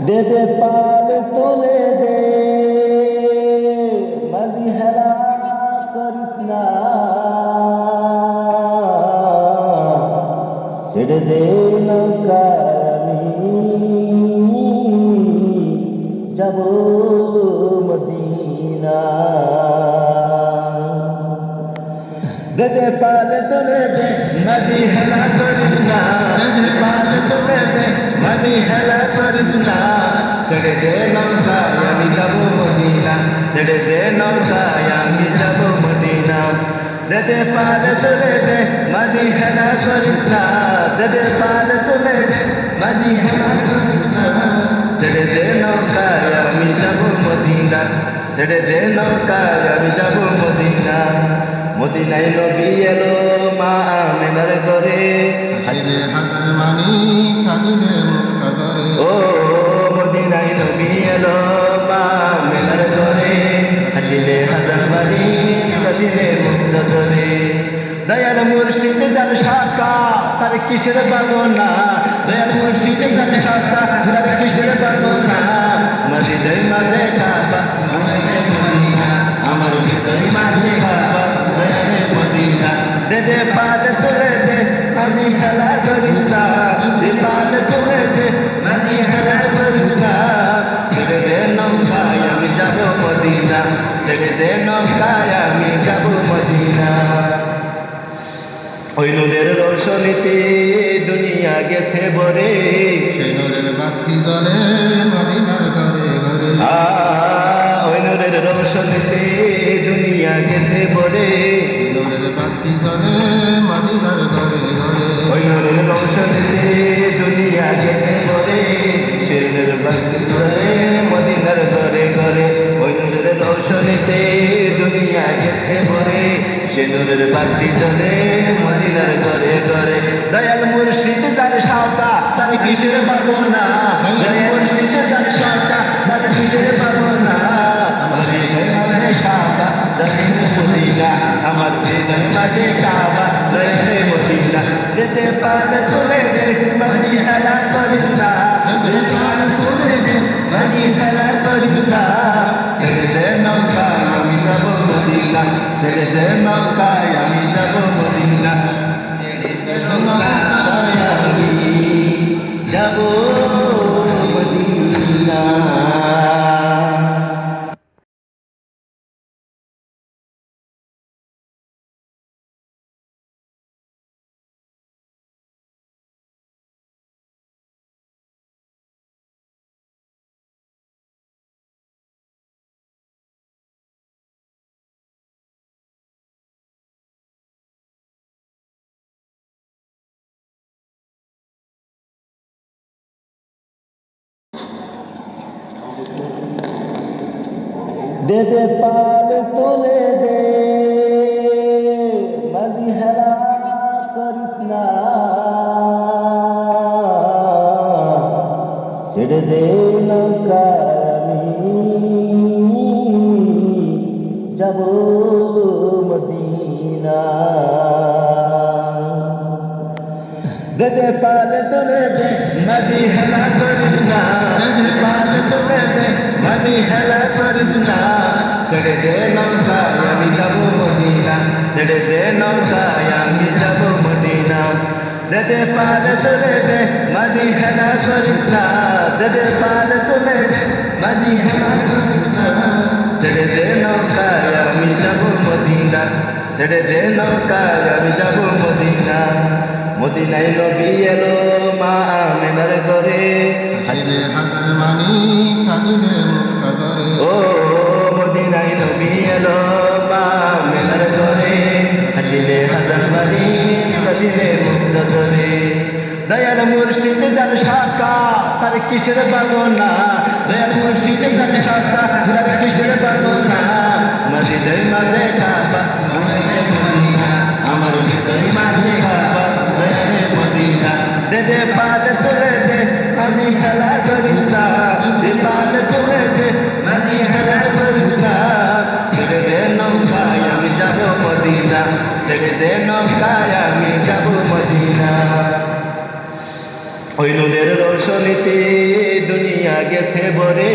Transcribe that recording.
দে দে পাল তোলে দে মাঝি হেলা করিস না ছেড়ে দে নৌকা আমি যাব মদিনা দে দে পাল তোলে দে মাঝি হেলা করিস না দে দে পাল তোলে দে মাঝি হেলা করিস না ছেড়ে দে নৌকায় আমি যাব মদিনা ছেড়ে দে নৌকায় আমি যাব মদিনা দে দে পাল তোলে দে মাঝি হেলা করিস না দে দে পাল তোলে দে মাঝি হেলা করিস না ছেড়ে দে নৌকায় আমি যাব মদিনা ছেড়ে দে নৌকায় আমি যাব মদিনা মদিনায় নবী এলো মা আমেনার ঘরে হাসিলে হাজার মানি কাঁদিলে মুক্তা ধরে ও মদিনায় নবী এলো মা আমেনার ঘরে হাসিলে হাজার মানি কাঁদিলে মুক্তা ধরে দয়াল মুর্শিদ যার শাখা তার কিসের বাগনা দয়াল মুর্শিদ যার শাখা তার কিসের বাগনা মদিনায় মাঝে কাবা আমার হৃদয় মাঝে কাবা দে দে পাল তোলে দে মাঝি হেলা করিস না দে পাল তোলে দে মাঝি হেলা করিস না ছেড়ে দে নৌকায় আমি যাব মদিনা ছেড়ে দে নৌকায় আমি যাব মদিনা ওই নূরের রোশনীতে দুনিয়া গেছে ভরে সেই নূরের বাতি জ্বলে মদিনার ঘরে ঘরে ওই নূরের রোশনীতে দুনিয়া গেছে ভরে সেই নূরের বাতি জ্বলে মদিনার ঘরে ঘরে ওই নূরের রোশনীতে দুনিয়া গেছে ভরে সেই নূরের বাতি জ্বলে মদিনার ঘরে ঘরে ওই নূরের রোশনীতে দুনিয়া গেছে ভরে সেই নূরের বাতি জ্বলে মদিনার ঘরে ঘরে দয়াল মুর্শিদ যার শাখা তার কিসের বাগনা দয়াল মুর্শিদ যার শাখা তার কিসের বাগনা আমার হৃদয় মাঝে কাবা দয়াল মদিনা আমার হৃদয় মাঝে কাবা দয়াল মদিনা যেতে পারে তোলে দে মাঝি হেলা করিস না যেতে পারে তোলে দে মাঝি হেলা করিস না ছেড়ে দে নৌকায় আমি যাব মদিনা ছেড়ে দে নৌকায় আমি যাব মদিনা যাব মদিনা। দে দে পাল তোলে দে মাঝি হেলা করিস না ছেড়ে দে নৌকায় আমি যাব মদিনা দে দে পাল তোলে দে মাঝি হেলা করিস না দে দে পাল তোলে দে মাঝি হেলা করিস না ছেড়ে দে নৌকায় আমি যাব মদিনা ছেড়ে দে নৌকায় আমি যাব মদিনা দে দে পাল তোলে দে মাঝি হেলা করিস না দে দে পাল তোলে দে মাঝি হেলা করিস না ছেড়ে দে নৌকায় আমি যাব মদিনা ছেড়ে দে নৌকায় আমি যাব মদিনা মদিনায় নবী এলো মা আমেনার ঘরে হাসিলে হাজার মানি কাঁদিলে মুক্তা ধরে ও মদিনায় নবী এলো মা আমেনার ঘরে হাসিলে হাজার মানি কাঁদিলে মুক্তা ধরে দয়াল মুর্শিদ যার শাখা তার কিসের বাগনা দয়াল মুর্শিদ যার শাখা তার কিসের বাগনা মদিনায় মাঝে কাবা আমার হৃদয় মাঝে কাবা মদিনা দে দে পাল তোলে দে মাঝি হেলা করিস না দে পাল তোলে দে মাঝি হেলা করিস না ছেড়ে দে নৌকায় আমি যাব মদিনা ছেড়ে দে নৌকায় আমি যাব মদিনা ওই নূরের রোশনীতে দুনিয়া গেছে ভরে